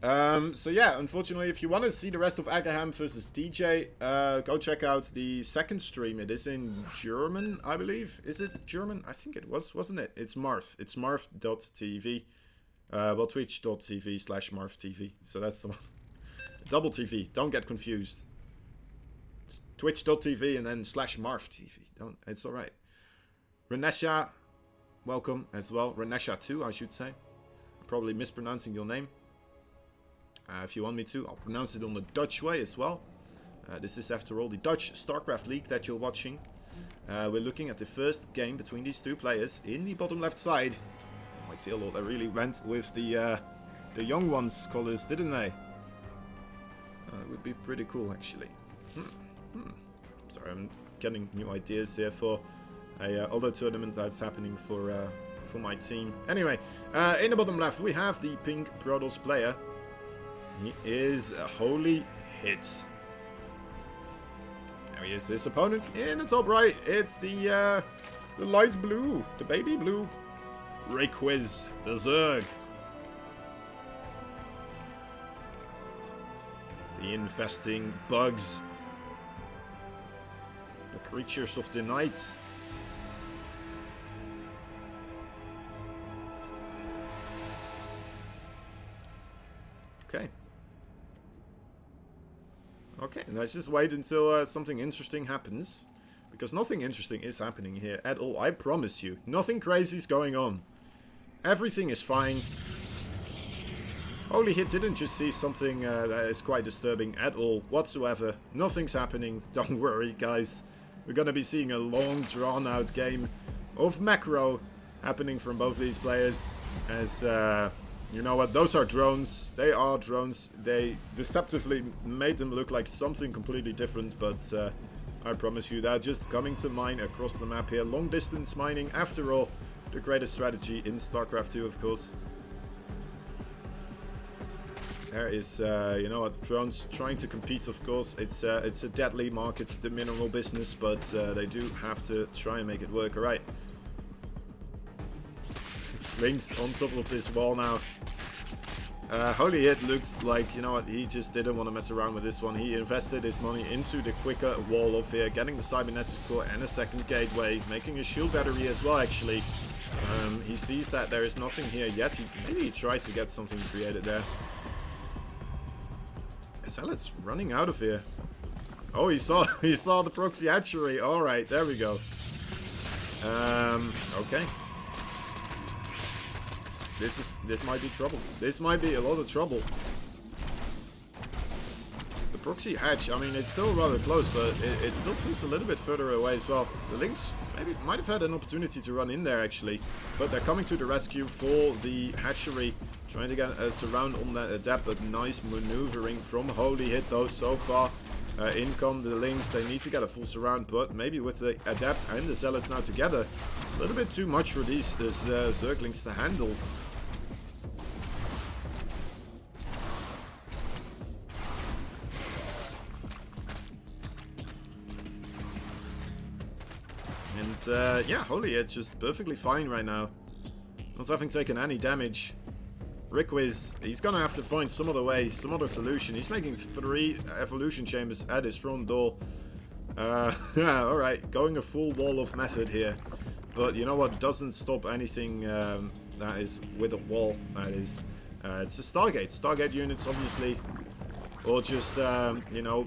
So yeah, unfortunately, if you want to see the rest of Agaham versus DJ, go check out the second stream. It is in German, I believe. Is it German? I think it was, wasn't it? It's Marth. It's marth.tv. Well, twitch.tv/marvtv. So that's the one. Double TV. Don't get confused. It's twitch.tv and then /marvtv. Don't. It's all right. Renesha, welcome as well. Renesha 2, I should say. I'm probably mispronouncing your name. If you want me to, I'll pronounce it on the Dutch way as well. This is, after all, the Dutch StarCraft League that you're watching. We're looking at the first game between these two players in the bottom left side. Oh my dear lord, they really went with the young ones colours, didn't they? It would be pretty cool, actually. Sorry, I'm getting new ideas here for a other tournament that's happening for my team. Anyway, in the bottom left, we have the Pink Protoss player. He is HolyHit. There he is, his opponent in the top right. It's the light blue, the baby blue Riquiz, the Zerg. The infesting bugs. The creatures of the night. Okay. Okay, let's just wait until something interesting happens. Because nothing interesting is happening here at all, I promise you. Nothing crazy is going on. Everything is fine. HolyHit didn't just see something that is quite disturbing at all, whatsoever. Nothing's happening, don't worry guys. We're gonna be seeing a long drawn out game of macro happening from both these players. As, you know what, those are drones. They are drones. They deceptively made them look like something completely different, but I promise you they're just coming to mine across the map here. Long distance mining, after all, the greatest strategy in StarCraft 2, of course. There is, you know what, drones trying to compete, of course. It's a deadly market, the mineral business, but they do have to try and make it work. Alright. Lynx on top of this wall now. HolyHit looks like, you know what, he just didn't want to mess around with this one. He invested his money into the quicker wall off here, getting the cybernetic core and a second gateway, making a shield battery as well, actually. He sees that there is nothing here yet. Maybe he tried to get something created there. Zealot's running out of here. Oh, he saw the proxy hatchery. All right, there we go. Okay. This might be trouble. This might be a lot of trouble. The proxy hatch, I mean, it's still rather close, but it still feels a little bit further away as well. The Lynx maybe might have had an opportunity to run in there, actually. But they're coming to the rescue for the hatchery. Trying to get a surround on that Adept, but nice maneuvering from HolyHit, though, so far. In come the Lynx. They need to get a full surround, but maybe with the Adept and the Zealots now together, it's a little bit too much for these Zerglings to handle. And yeah, HolyHit just perfectly fine right now. Not having taken any damage. Riquiz, he's gonna have to find some other way, some other solution. He's making 3 evolution chambers at his front door. Yeah, alright, going a full wall of method here. But you know what doesn't stop anything that is with a wall, that is. It's a Stargate. Stargate units, obviously. Or just, you know,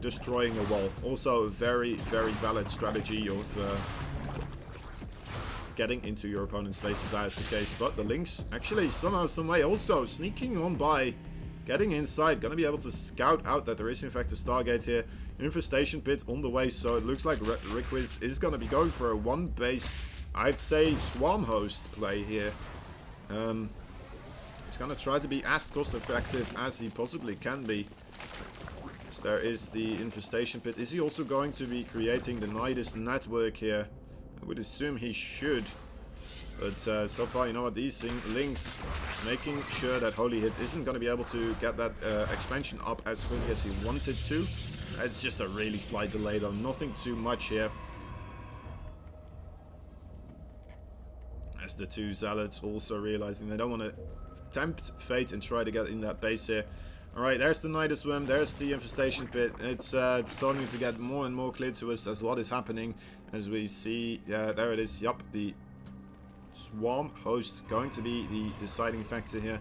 destroying a wall. Also a very, very valid strategy of getting into your opponent's base if that is the case. But the Lynx actually somehow, some way also sneaking on by, getting inside, gonna be able to scout out that there is in fact a Stargate here. Infestation pit on the way, so it looks like Riquiz is gonna be going for a one base, I'd say, swarm host play here. He's gonna try to be as cost effective as he possibly can be. So there is the infestation pit. Is he also going to be creating the Nidus network here? I would assume he should. But so far, you know what, these Lynx making sure that HolyHit isn't going to be able to get that expansion up as quickly as he wanted to. It's just a really slight delay though, nothing too much here. As the two Zealots also realizing they don't want to tempt fate and try to get in that base here. Alright, there's the Night Swim, there's the Infestation Pit. It's starting to get more and more clear to us as what is happening. As we see, there it is, yup, the Swarm Host going to be the deciding factor here.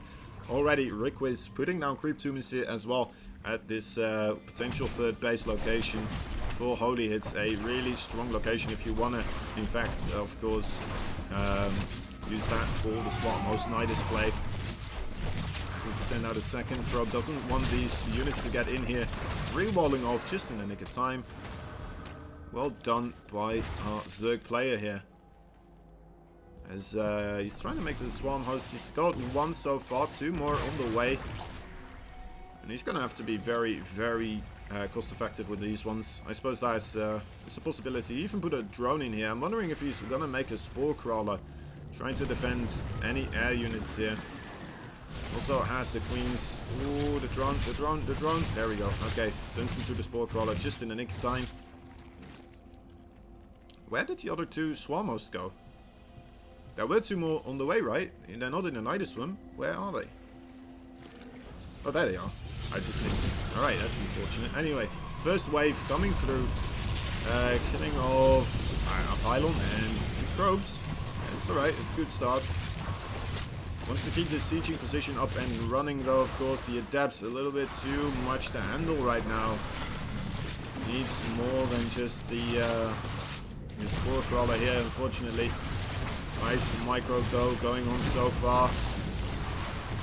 Already, Riquiz putting down Creep Tumors here as well at this potential third base location for HolyHit. A really strong location if you want to, in fact, of course, use that for the Swarm Host Nidus play. Need to send out a second probe. Doesn't want these units to get in here. Re-walling off just in the nick of time. Well done by our Zerg player here. As he's trying to make the Swarm Host. He's got one so far, two more on the way. And he's going to have to be very, very cost effective with these ones. I suppose that's a possibility. Even put a drone in here. I'm wondering if he's going to make a Spore Crawler. Trying to defend any air units here. Also has the Queens. Ooh, the drone. There we go. Okay, turns into the Spore Crawler just in the nick of time. Where did the other two Swarm Hosts go? There were two more on the way, right? And they're not in the Night Swim. Where are they? Oh, there they are. I just missed them. Alright, that's unfortunate. Anyway, first wave coming through. Killing of a pylon and two probes. It's alright, it's a good start. Wants to keep the sieging position up and running though, of course. The Adepts a little bit too much to handle right now. Needs more than just the Spore Crawler here, unfortunately. Nice micro though going on so far.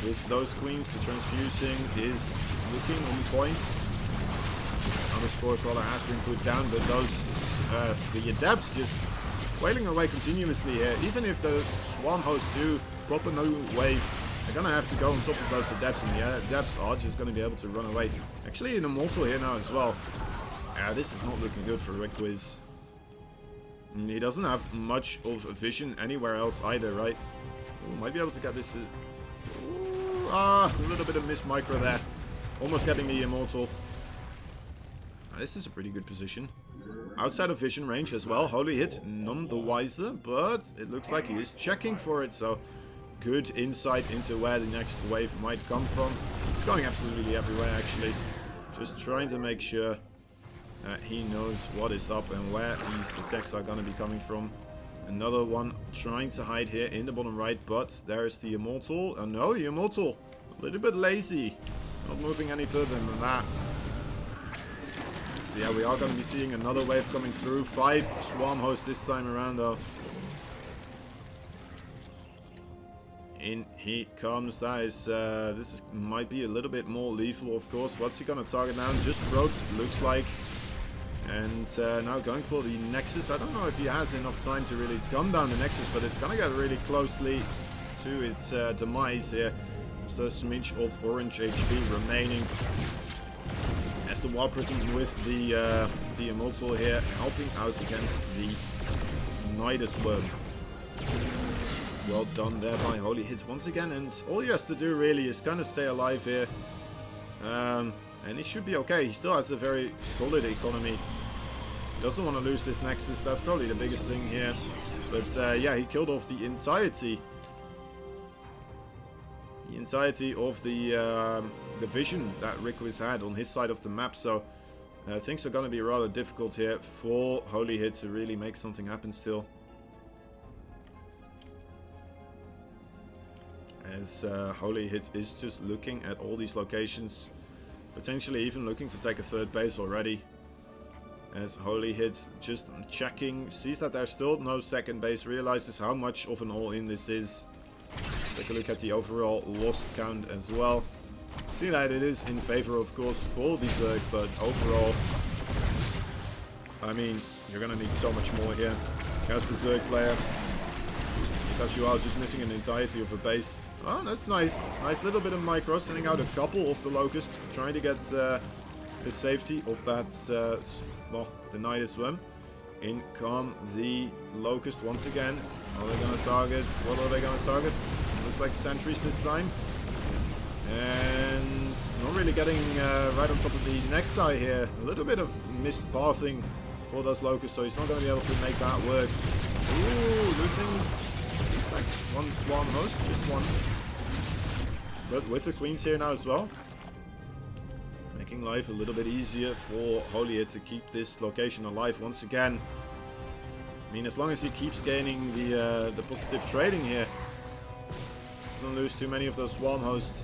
With those Queens, the transfusing is looking on point. Another Spore Crawler has been put down, but those the Adepts just wailing away continuously here. Even if the Swarm Hosts do drop a new wave, they're gonna have to go on top of those Adepts, and the Adepts are just gonna be able to run away. Actually, an Immortal here now as well. This is not looking good for Riquiz. He doesn't have much of a vision anywhere else either, right? Ooh, might be able to get this. A little bit of missed micro there. Almost getting the Immortal. This is a pretty good position. Outside of vision range as well. HolyHit none the wiser, but it looks like he is checking for it, so good insight into where the next wave might come from. It's going absolutely everywhere, actually. Just trying to make sure he knows what is up and where these attacks are going to be coming from. Another one trying to hide here in the bottom right, but there's the Immortal. Oh no, the Immortal. A little bit lazy. Not moving any further than that. So yeah, we are going to be seeing another wave coming through. 5 Swarm Hosts this time around though. In he comes. That is, might be a little bit more lethal, of course. What's he going to target now? Just probes, looks like. And now going for the Nexus. I don't know if he has enough time to really gun down the Nexus, but it's going to get really closely to its demise here. Just a smidge of orange HP remaining. As the Wild Prism with the Immortal here, helping out against the Nidus Worm. Well done there by HolyHit once again, and all he has to do really is kind of stay alive here. And he should be okay. He still has a very solid economy. He doesn't want to lose this Nexus. That's probably the biggest thing here. But yeah, he killed off the entirety of the vision that Riquiz had on his side of the map. So things are going to be rather difficult here for HolyHit to really make something happen still. As HolyHit is just looking at all these locations. Potentially even looking to take a third base already. As HolyHit just checking, sees that there's still no second base, realizes how much of an all-in this is. Take a look at the overall lost count as well. See that it is in favor, of course, for the Zerg, but overall, I mean, you're gonna need so much more here as the Zerg player. Because you are just missing an entirety of a base. Oh, that's nice. Nice little bit of micro, sending out a couple of the Locusts, trying to get the safety of that, well, the Nidus Worm. In come the Locust once again. Are they going to target? What are they going to target? Looks like sentries this time. And not really getting right on top of the Nexi here. A little bit of missed pathing for those Locusts, so he's not going to be able to make that work. Ooh, losing like one Swarm Host, just one. but with the queens here now as well. Making life a little bit easier for HolyHit to keep this location alive once again. I mean, as long as he keeps gaining the positive trading here, doesn't lose too many of those swarm hosts,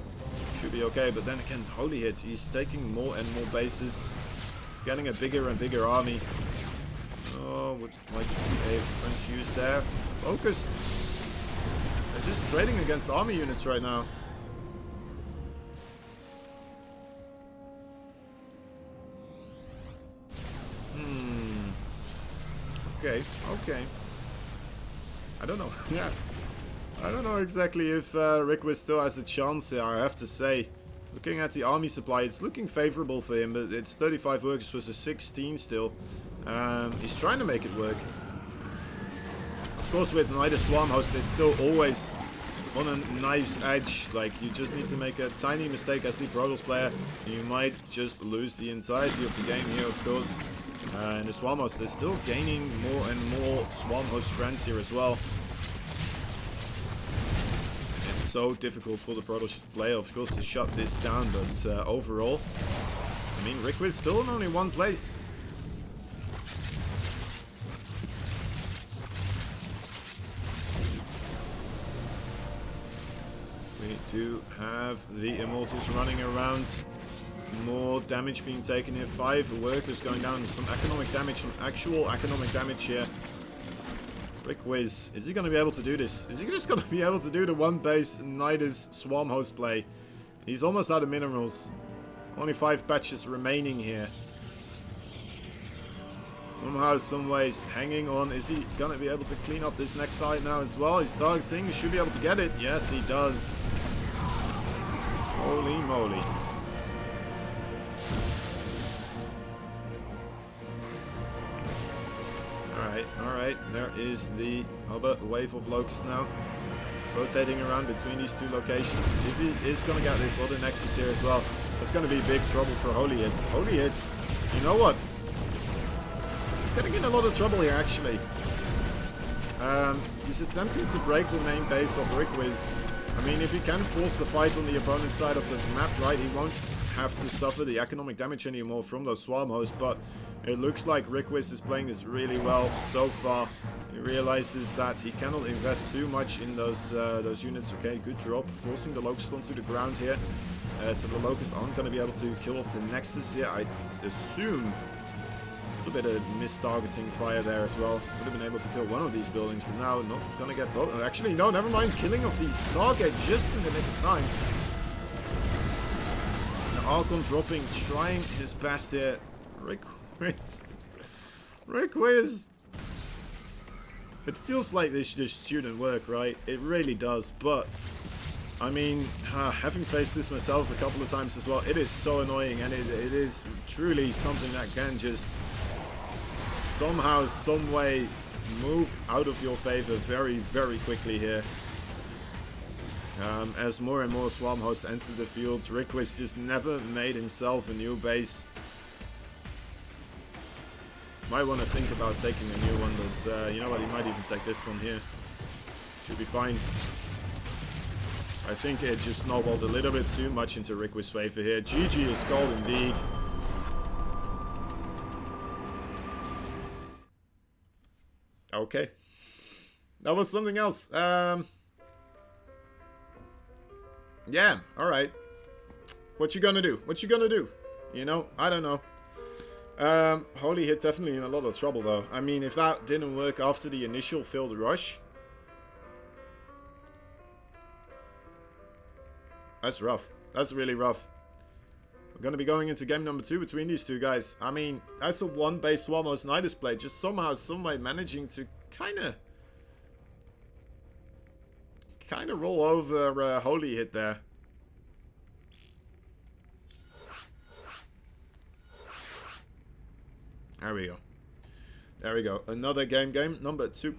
should be okay. But then again, HolyHit, he's taking more and more bases. He's getting a bigger and bigger army. Oh, would like to see a French use there. Focused. They're just trading against army units right now. Okay, okay. I don't know. Yeah. I don't know exactly if Riquiz still has a chance here, I have to say. Looking at the army supply, it's looking favorable for him, but it's 35 workers versus 16 still. He's trying to make it work. Of course, with neither Swarm Host, it's still always on a knife's edge. Like, you just need to make a tiny mistake as the Protoss player. You might just lose the entirety of the game here, of course. And the Swarm Host is still gaining more and more Swarm Host friends here as well. It's so difficult for the Protoss player, of course, to shut this down, but overall, I mean, Riquiz still in only one place. We do have the Immortals running around. More damage being taken here. 5 workers going down. Some economic damage, some actual economic damage here. Riquiz, is he going to be able to do this? Is he just going to be able to do the one base Nidus Swarm Host play? He's almost out of minerals. Only 5 patches remaining here. Somehow, some ways, hanging on. Is he going to be able to clean up this next side now as well? He's targeting. He should be able to get it. Yes, he does. Holy moly. Alright, there is the other wave of Locusts now. Rotating around between these two locations. If he is going to get this other Nexus here as well, that's going to be big trouble for HolyHit. HolyHit, you know what? He's getting in a lot of trouble here, actually. He's attempting to break the main base of Riquiz. I mean, if he can force the fight on the opponent's side of the map, right, he won't have to suffer the economic damage anymore from those Swarm Hosts, but it looks like Riquiz is playing this really well so far. He realizes that he cannot invest too much in those units. Okay, good drop, forcing the Locust onto the ground here. So the Locusts aren't going to be able to kill off the Nexus here, I assume. A little bit of missed-targeting fire there as well. Would have been able to kill one of these buildings, but now not going to get both. Actually, no, never mind. Killing of the Stargate just in the nick of time. Now Archon dropping, trying his best here. Riquiz. It feels like this just shouldn't work, right? It really does, but I mean, having faced this myself a couple of times as well, it is so annoying, and it is truly something that can just somehow, some way move out of your favor very, very quickly here. As more and more Swarm Hosts enter the fields, Riquiz just never made himself a new base. Might want to think about taking a new one, but you know what, he might even take this one here. Should be fine. I think it just snowballed a little bit too much into Riquiz's favor here. GG is called indeed. Okay. That was something else. Yeah, alright. What you gonna do? What you gonna do? You know, I don't know. HolyHit definitely in a lot of trouble though. I mean, if that didn't work after the initial failed rush, that's rough. That's really rough. We're going to be going into game number 2 between these two guys. I mean, that's a one-base Swarm Host Nidus play. Just somehow, someway managing to kind of roll over HolyHit there. There we go. There we go. Another game number 2.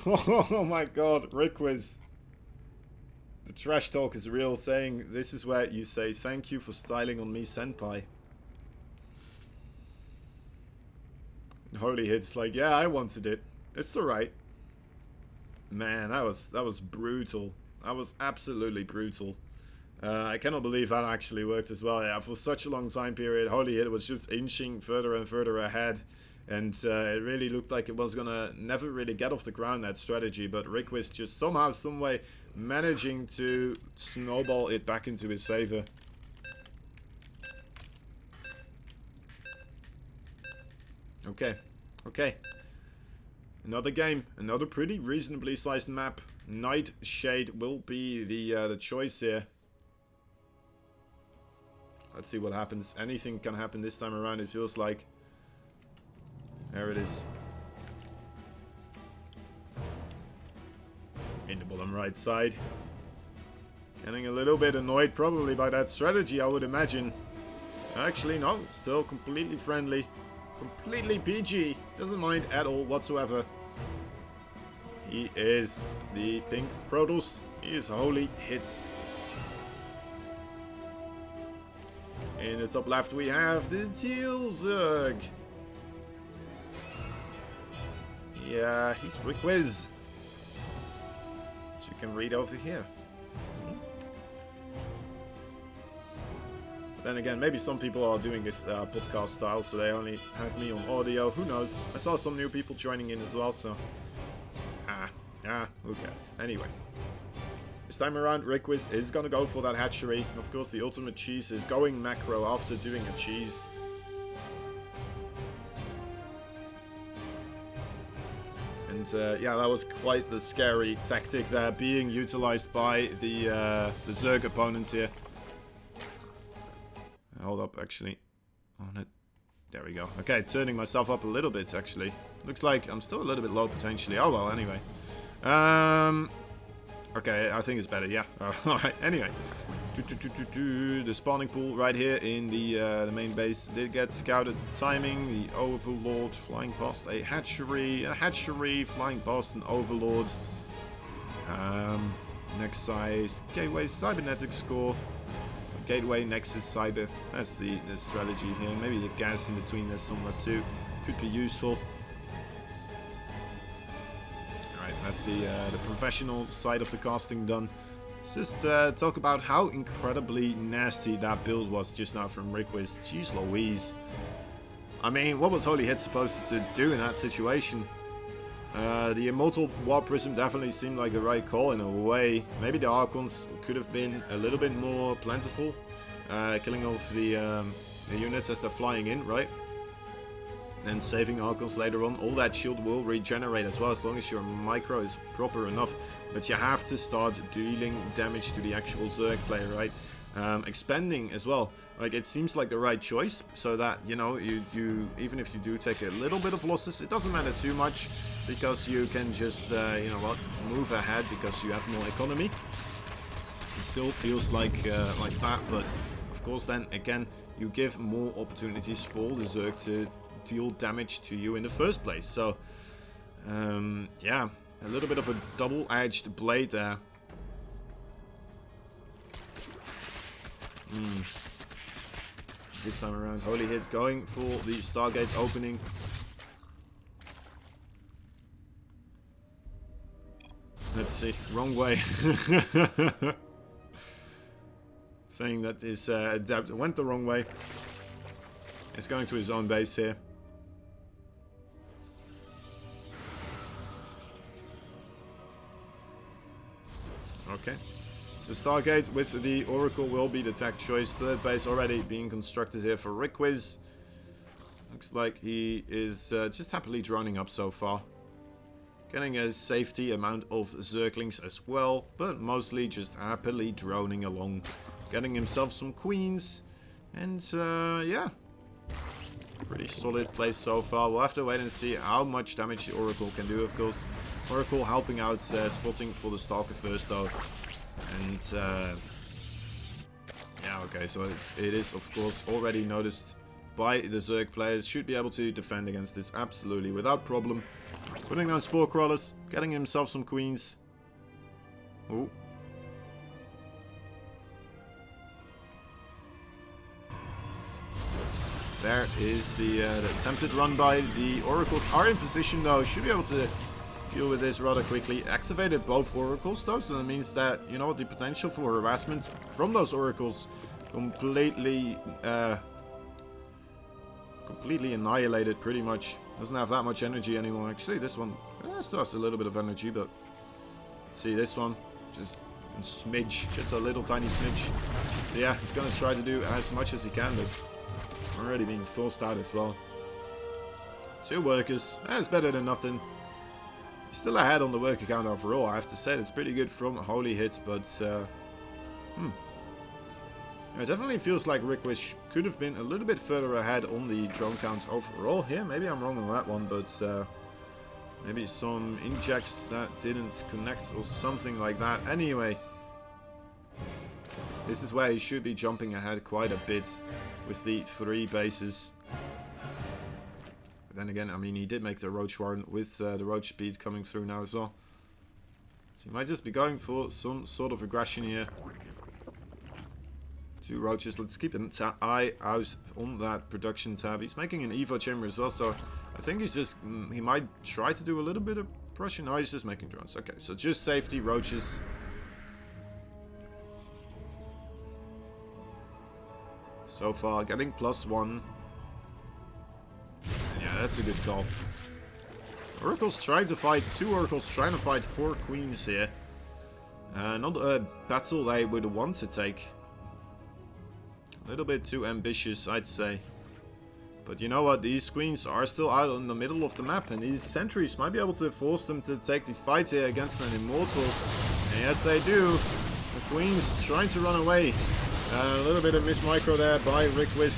Oh my god, Riquiz. The trash talk is real, saying this is where you say thank you for styling on me, senpai. And HolyHit's like, yeah, I wanted it. It's alright. Man, that was brutal. That was absolutely brutal. I cannot believe that actually worked as well. Yeah, for such a long time period, HolyHit was just inching further and further ahead. And it really looked like it was gonna never really get off the ground, that strategy. But Riquiz just somehow, someway, managing to snowball it back into his favor. Okay, okay. Another game, another pretty reasonably sized map. Nightshade will be the choice here. Let's see what happens. Anything can happen this time around, it feels like. There it is. In the bottom right side. Getting a little bit annoyed probably by that strategy, I would imagine. Actually, no. Still completely friendly. Completely PG. Doesn't mind at all whatsoever. He is the pink Protoss. He is HolyHit. In the top left we have the teal Zerg. Yeah, he's Riquiz. As you can read over here. But then again, maybe some people are doing this podcast style, so they only have me on audio. Who knows? I saw some new people joining in as well, so... who cares? Anyway. This time around, Riquiz is gonna go for that hatchery. Of course, the ultimate cheese is going macro after doing a cheese. And yeah, that was quite the scary tactic there, being utilized by the Zerg opponents here. Hold up, actually. On it. There we go. Okay, turning myself up a little bit, actually. Looks like I'm still a little bit low, potentially. Oh, well, anyway. Okay, I think it's better, yeah. Alright, anyway. The spawning pool right here in the main base did get scouted. Timing, the Overlord flying past a hatchery flying past an Overlord. Next size, Gateway Cybernetic score. Gateway, Nexus, Cyber. That's the strategy here. Maybe the gas in between there somewhere too. Could be useful. Alright, that's the professional side of the casting done. Let's just talk about how incredibly nasty that build was just now from Riquiz. Jeez Louise. I mean, what was HolyHit supposed to do in that situation? The Immortal Warp Prism definitely seemed like the right call in a way. Maybe the Archons could have been a little bit more plentiful. Killing off the units as they're flying in, right? And saving Archons later on. All that shield will regenerate as well, as long as your micro is proper enough. But you have to start dealing damage to the actual Zerg player, right? Expanding as well. Like, it seems like the right choice, so that, you know, you even if you do take a little bit of losses, it doesn't matter too much, because you can just, you know what, move ahead because you have more economy. It still feels like that, but of course then, again, you give more opportunities for the Zerg to deal damage to you in the first place. So, yeah, a little bit of a double-edged blade there. This time around, HolyHit going for the Stargate opening. Let's see, wrong way. Saying that his adapter went the wrong way. It's going to his own base here. Okay. So Stargate with the Oracle will be the tech choice. Third base already being constructed here for Riquiz. Looks like he is just happily droning up so far. Getting a safety amount of Zerglings as well, but mostly just happily droning along. Getting himself some queens. And yeah. Pretty solid place so far. We'll have to wait and see how much damage the Oracle can do, of course. Oracle helping out spotting for the Stalker first though. And yeah, okay, so it is of course already noticed by the Zerg players. Should be able to defend against this absolutely without problem. Putting down Spore Crawlers, getting himself some queens. Oh. There is the attempted run by the Oracles. Are in position though, should be able to deal with this rather quickly. Activated both oracles though, so that means that, you know, the potential for harassment from those oracles completely annihilated pretty much. Doesn't have that much energy anymore. Actually, this one still has a little bit of energy, but let's see, this one just a smidge, just a little tiny smidge. So yeah, he's gonna try to do as much as he can, but already being forced out as well. 2 workers, that's better than nothing. He's still ahead on the worker count overall, I have to say. That's pretty good from HolyHit, but it definitely feels like Riquiz could have been a little bit further ahead on the drone count overall here. Maybe I'm wrong on that one, but maybe some injects that didn't connect or something like that. Anyway, this is where he should be jumping ahead quite a bit with the 3 bases. But then again, I mean, he did make the roach warren with the roach speed coming through now as well. So he might just be going for some sort of aggression here. 2 roaches. Let's keep an eye out on that production tab. He's making an evo chamber as well, so I think he's just he might try to do a little bit of pressure. No, he's just making drones. Okay, so just safety roaches. So far, getting +1. Yeah, that's a good call. Oracles trying to fight 2 oracles, trying to fight 4 queens here. Not a battle they would want to take. A little bit too ambitious, I'd say. But you know what? These queens are still out in the middle of the map, and these sentries might be able to force them to take the fight here against an immortal. And yes, they do. The queens trying to run away. A little bit of miss micro there by Riquiz.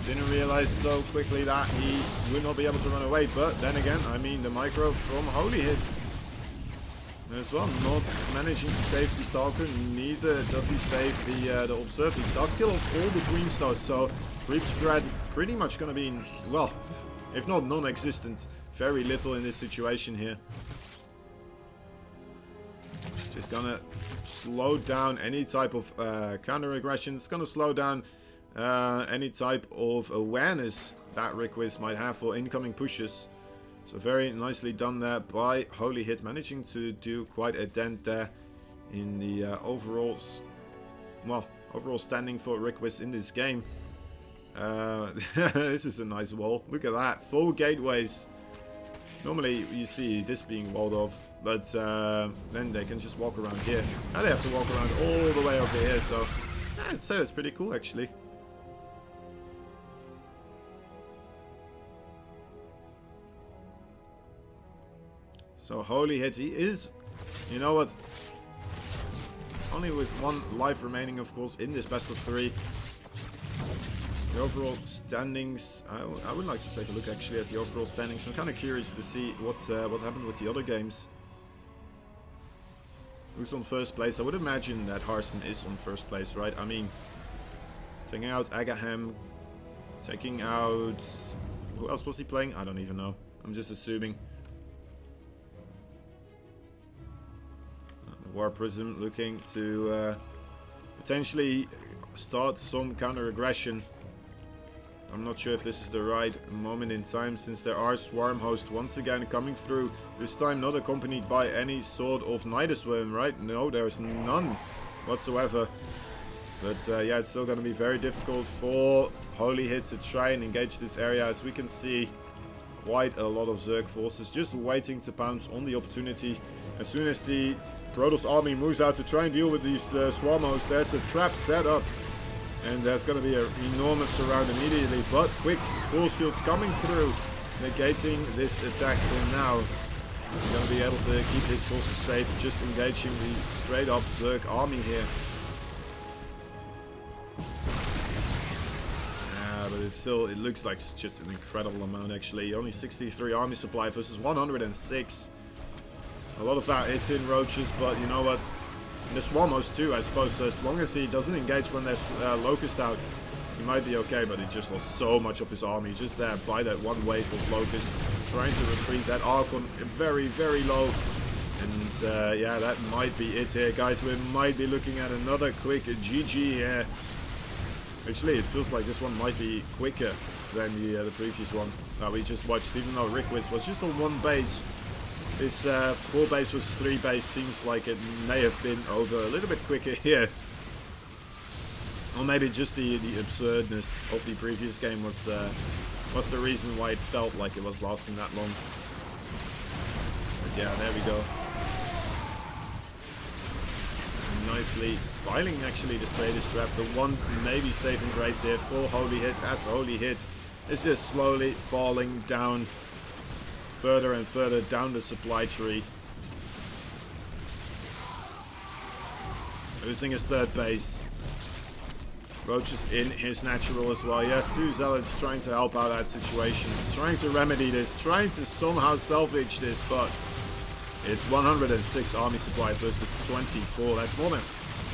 Didn't realize so quickly that he would not be able to run away. But then again, I mean, the micro from HolyHit as well, not managing to save the Stalker, neither does he save the Observer. He does kill off all the queens though, so creep spread pretty much going to be, well, if not non-existent, very little in this situation here. Just gonna slow down any type of counter-aggression. It's gonna slow down any type of awareness that Riquiz might have for incoming pushes. So very nicely done there by HolyHit, managing to do quite a dent there in the overall standing for Riquiz in this game. This is a nice wall. Look at that, 4 gateways. Normally you see this being walled off, but then they can just walk around here. Now they have to walk around all the way over here, so I'd say that's pretty cool actually. So HolyHit, he is, you know what, only with 1 life remaining, of course, in this best of 3. The overall standings, I would like to take a look actually at the overall standings. I'm kind of curious to see what happened with the other games. Who's on first place? I would imagine that Harston is on first place, right? I mean, taking out Agaham, taking out, who else was he playing? I don't even know. I'm just assuming. War Prism looking to potentially start some counter-aggression. I'm not sure if this is the right moment in time, since there are Swarm hosts once again coming through. This time not accompanied by any sort of Nidusworm, right? No, there's none whatsoever. But yeah, it's still going to be very difficult for HolyHit to try and engage this area. As we can see, quite a lot of Zerg forces just waiting to pounce on the opportunity. As soon as the Protoss army moves out to try and deal with these swarm hosts, there's a trap set up, and there's going to be an enormous surround immediately. But quick force fields coming through, negating this attack for now. We're going to be able to keep his forces safe, just engaging the straight up Zerg army here. Yeah, but it looks like just an incredible amount actually. Only 63 army supply versus 106. A lot of that is in roaches, but you know what? The Swarm host too, I suppose. So as long as he doesn't engage when there's Locust out, he might be okay. But he just lost so much of his army just there by that 1 wave of Locust, trying to retreat. That Archon very, very low. And yeah, that might be it here, guys. We might be looking at another quick GG here. Actually, it feels like this one might be quicker than the previous one that we just watched, even though Riquiz was just on 1 base. This 4 base was 3 base seems like it may have been over a little bit quicker here. Or maybe just the absurdness of the previous game was the reason why it felt like it was lasting that long. But yeah, there we go. Nicely filing actually the straightest trap. The one maybe saving grace here for HolyHit, as HolyHit is just slowly falling down further and further down the supply tree. Losing his 3rd base. Roach is in his natural as well. He has 2 zealots trying to help out that situation, trying to remedy this, trying to somehow salvage this, but it's 106 army supply versus 24. That's more than,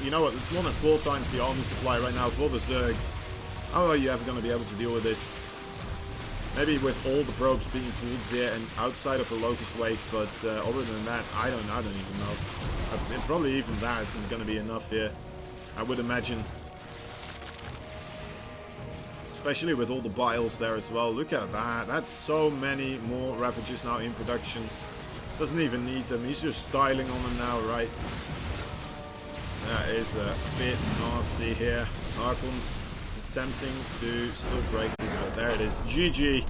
you know what, it's more than 4 times the army supply right now for the Zerg. How are you ever going to be able to deal with this? Maybe with all the probes being pulled here and outside of a locust wave, but other than that, I don't even know. Probably even that isn't going to be enough here, I would imagine. Especially with all the biles there as well. Look at that. That's so many more Ravagers now in production. Doesn't even need them. He's just styling on them now, right? That is a bit nasty here. Archon's attempting to still break this, but there it is. GG.